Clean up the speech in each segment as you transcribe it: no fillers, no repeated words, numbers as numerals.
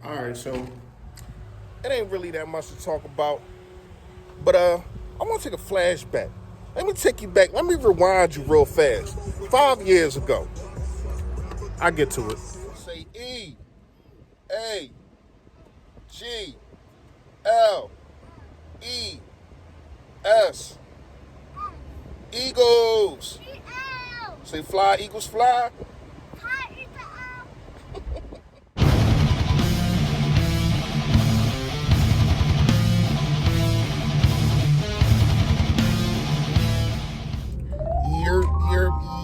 All right, so it ain't really that much to talk about, but I want to take a flashback. Let me take you back. Let me rewind you real fast. 5 years ago, I get to it. Say EAGLES. Eagles. Say fly, Eagles fly.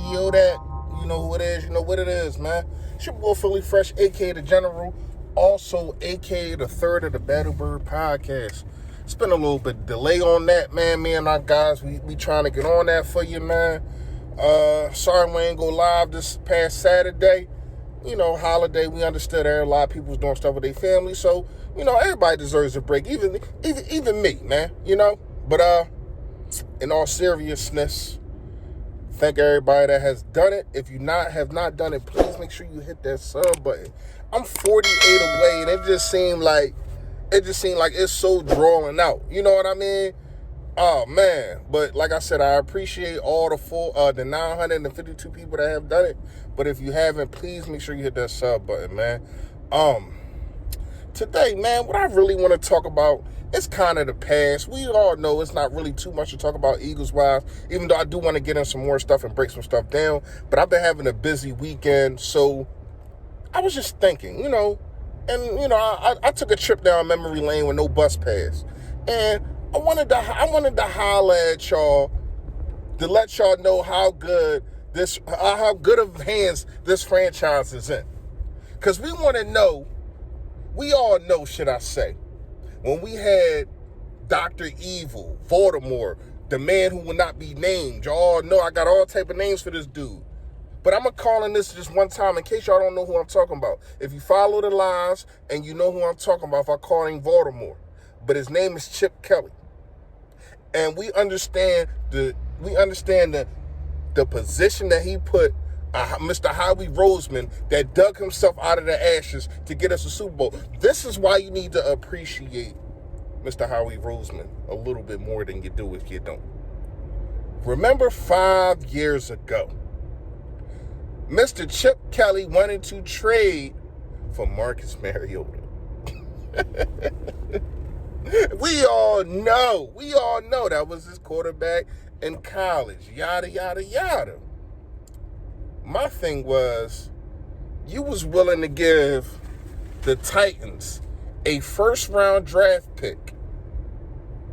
Yo, that. You know who it is. You know what it is, man. It's your boy Philly Fresh, a.k.a. The General. Also, a.k.a. the third of the Battle Bird podcast. It's been a little bit delay on that, man. Me and our guys, we trying to get on that for you, man. Sorry we ain't go live this past Saturday. You know, holiday, we understood there. A lot of people was doing stuff with their family. So, you know, everybody deserves a break. Even me, man, you know. But in all seriousness, thank everybody that has done it. If you have not done it, please make sure you hit that sub button. I'm 48 away, and it just seemed like it's so drawing out. You know what I mean? Oh man! But like I said, I appreciate all the 952 people that have done it. But if you haven't, please make sure you hit that sub button, man. Today, man, what I really want to talk about, it's kind of the past. We all know it's not really too much to talk about Eagles-wise, even though I do want to get in some more stuff and break some stuff down. But I've been having a busy weekend, so I was just thinking, you know, and, you know, I took a trip down memory lane with no bus pass. And I wanted to holler at y'all to let y'all know how good of hands this franchise is in. Because we all know, should I say, when we had Dr. Evil, Voldemort, the man who will not be named. Y'all know I got all type of names for this dude. But I'm going to call in this just one time in case y'all don't know who I'm talking about. If you follow the lines and you know who I'm talking about, if I call him Voldemort. But his name is Chip Kelly. And we understand the position that he put Mr. Howie Roseman, that dug himself out of the ashes to get us a Super Bowl. This is why you need to appreciate Mr. Howie Roseman a little bit more than you do if you don't. Remember 5 years ago, Mr. Chip Kelly wanted to trade for Marcus Mariota. We all know that was his quarterback in college, yada, yada, yada. My thing was, you was willing to give the Titans a first-round draft pick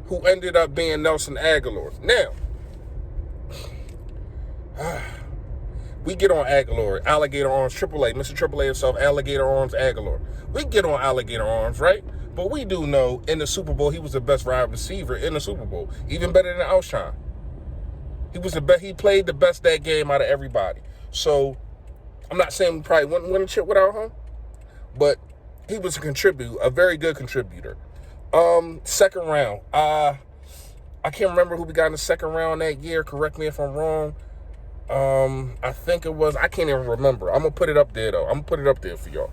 who ended up being Nelson Aguilar. Now, we get on Aguilar, Alligator Arms, AAA, Mr. AAA himself, Alligator Arms, Aguilar. We get on Alligator Arms, right? But we do know in the Super Bowl, he was the best wide receiver in the Super Bowl, even better than Alshon. He played the best that game out of everybody. So, I'm not saying we probably wouldn't win a chip without him, but he was a very good contributor. Second round, I can't remember who we got in the second round that year. Correct me if I'm wrong. I think it was, I can't even remember. I'm going to put it up there, though. I'm going to put it up there for y'all.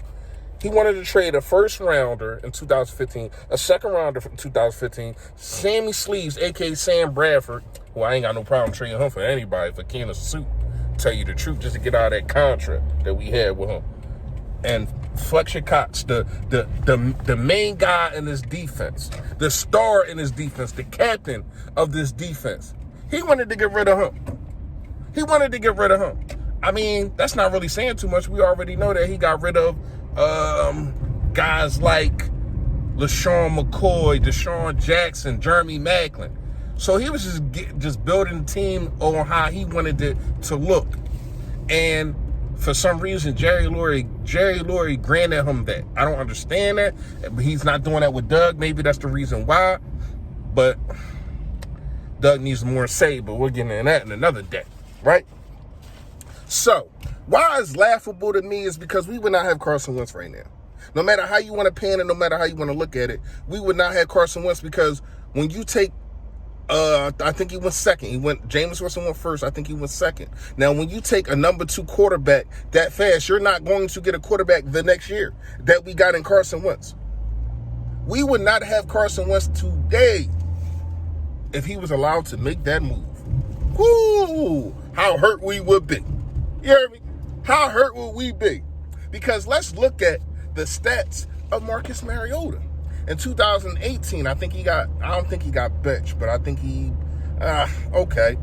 He wanted to trade a first rounder in 2015, a second rounder in 2015, Sammy Sleeves, a.k.a. Sam Bradford, who I ain't got no problem trading him for anybody for Kansas suit, tell you the truth, just to get out of that contract that we had with him. And Fletcher Cox, the main guy in this defense, the star in this defense, the captain of this defense, he wanted to get rid of him. I mean, that's not really saying too much. We already know that he got rid of guys like LaShawn McCoy, Deshaun Jackson, Jeremy Maclin. So he was just building the team on how he wanted it to look. And for some reason, Jerry Lurie granted him that. I don't understand that. He's not doing that with Doug. Maybe that's the reason why. But Doug needs more say, but we'll get into that in another day, right? So, why it's laughable to me is because we would not have Carson Wentz right now. No matter how you want to pan it, no matter how you want to look at it, we would not have Carson Wentz, because when you take I think he went second. Jameis Winston went first. I think he went second. Now, when you take a number 2 quarterback that fast, you're not going to get a quarterback the next year that we got in Carson Wentz. We would not have Carson Wentz today if he was allowed to make that move. Whoo! How hurt we would be. You hear me? How hurt would we be? Because let's look at the stats of Marcus Mariota. In 2018, I don't think he got benched, but I think okay.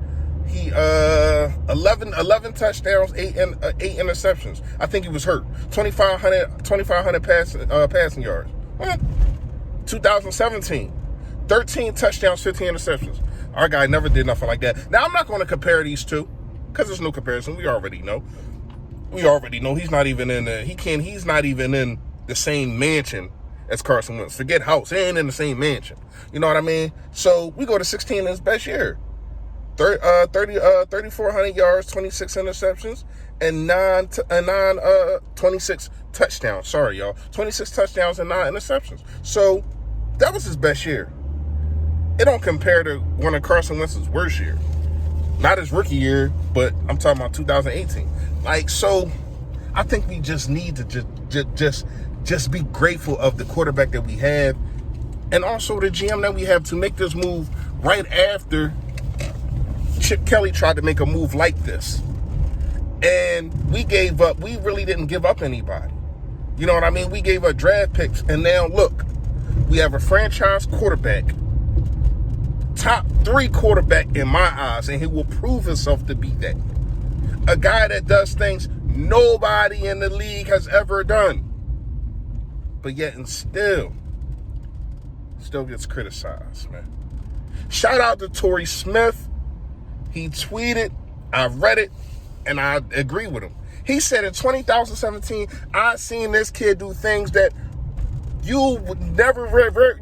He 11 touchdowns, 8 interceptions. I think he was hurt. 2,500 passing yards. 2017, 13 touchdowns, 15 interceptions. Our guy never did nothing like that. Now, I'm not going to compare these two because there's no comparison. We already know. He's not even in the same mansion as Carson Wentz. Forget house. He ain't in the same mansion. You know what I mean? So we go to 16 in his best year. 3,400 yards, 26 interceptions, and 26 touchdowns. Sorry, y'all. 26 touchdowns and 9 interceptions. So that was his best year. It don't compare to one of Carson Wentz's worst year. Not his rookie year, but I'm talking about 2018. So I think we just need to just be grateful of the quarterback that we have, and also the GM that we have to make this move right after Chip Kelly tried to make a move like this. And we gave up. We really didn't give up anybody. You know what I mean? We gave up draft picks, and now look, we have a franchise quarterback, top 3 quarterback in my eyes, and he will prove himself to be that. A guy that does things nobody in the league has ever done. But yet and still gets criticized, man. Shout out to Torrey Smith. He tweeted, I read it, and I agree with him. He said in 2017, I seen this kid do things that you would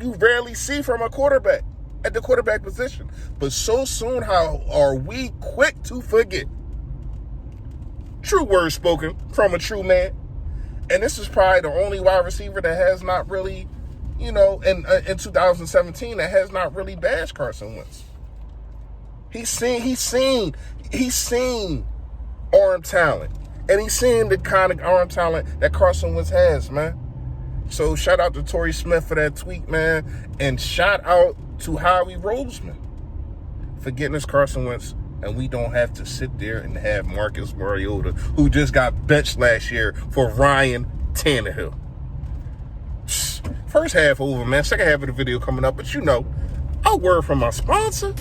you rarely see from a quarterback at the quarterback position. But so soon, how are we quick to forget? True words spoken from a true man. And this is probably the only wide receiver that has not really, in 2017, that has not really bashed Carson Wentz. He's seen arm talent. And he's seen the kind of arm talent that Carson Wentz has, man. So shout out to Torrey Smith for that tweet, man. And shout out to Howie Roseman for getting us Carson Wentz. And we don't have to sit there and have Marcus Mariota, who just got benched last year for Ryan Tannehill. First half over, man. Second half of the video coming up. But a word from my sponsor.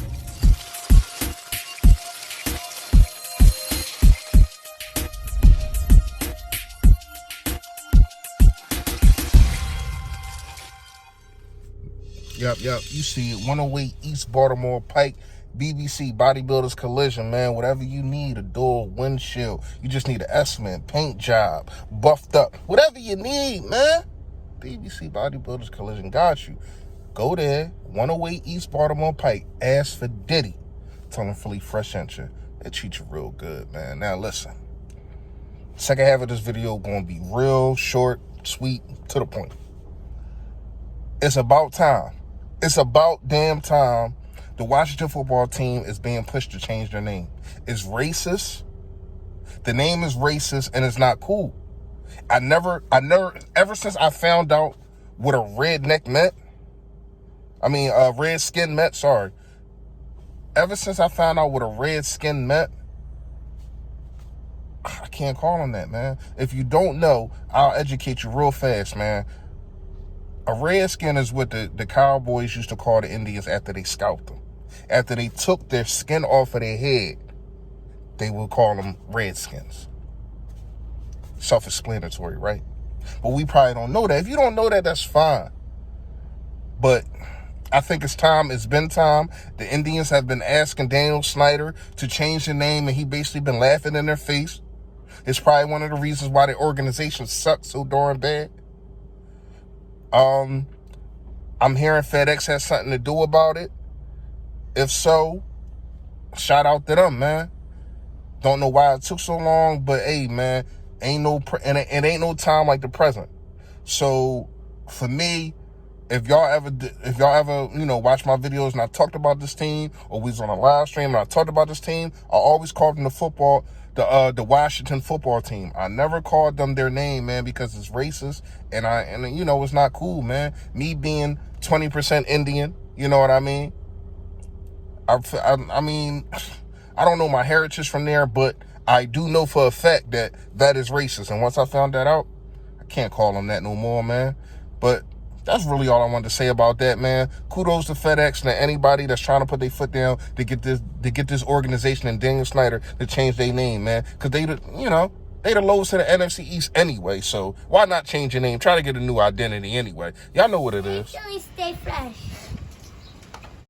Yep. You see it. 108 East Baltimore Pike. BBC Bodybuilders Collision, man. Whatever you need, a door, windshield. You just need an estimate, paint job, buffed up. Whatever you need, man. BBC Bodybuilders Collision got you. Go there, 108 East Baltimore Pike. Ask for Diddy. Tell them Philly Fresh sent you. They treat you real good, man. Now listen. Second half of this video going to be real short, sweet, to the point. It's about time. It's about damn time. The Washington football team is being pushed to change their name. It's racist. The name is racist, and it's not cool. Ever since I found out what a redneck meant, red skin meant, sorry. Ever since I found out what a red skin meant, I can't call them that, man. If you don't know, I'll educate you real fast, man. A redskin is what the Cowboys used to call the Indians after they scalped them. After they took their skin off of their head, they would call them redskins. Self-explanatory, right? But we probably don't know that. If you don't know that, that's fine. But I think it's been time. The Indians have been asking Daniel Snyder to change the name, and he basically been laughing in their face. It's probably one of the reasons why the organization sucks so darn bad. I'm hearing FedEx has something to do about it. If so, shout out to them, man. Don't know why it took so long, but hey, man, it ain't no time like the present. So for me, If y'all ever, you know, watch my videos and I talked about this team, or we was on a live stream and I talked about this team, I always called them the Washington football team. I never called them their name, man, because it's racist and you know, it's not cool, man. Me being 20% Indian, you know what I mean? I mean, I don't know my heritage from there, but I do know for a fact that that is racist. And once I found that out, I can't call them that no more, man. But that's really all I wanted to say about that, man. Kudos to FedEx and to anybody that's trying to put their foot down to get this organization and Daniel Snyder to change their name, man. Because they the lowest in the NFC East anyway. So why not change your name? Try to get a new identity anyway. Y'all know what it is. Stay fresh.